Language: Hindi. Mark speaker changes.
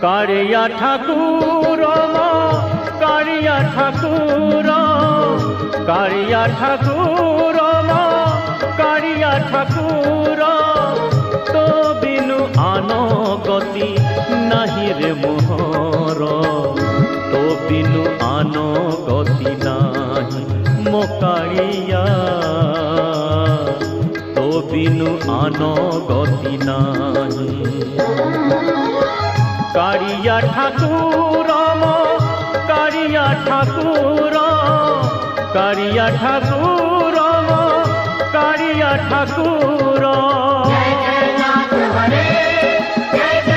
Speaker 1: कारिया ठाकुर कारिया ठाकुर कारिया ठाकुर कारिया ठाकुर तो बिनु आनो गति नाही रे मोहर तो बिनु आनो गति नाही मो कारिया तो बिनु आनो गति नाही कारिया ठाकुर कारिया ठाकुर कारिया ठाकुर कारिया ठाकुर
Speaker 2: जय जय नाथ हरे जय जय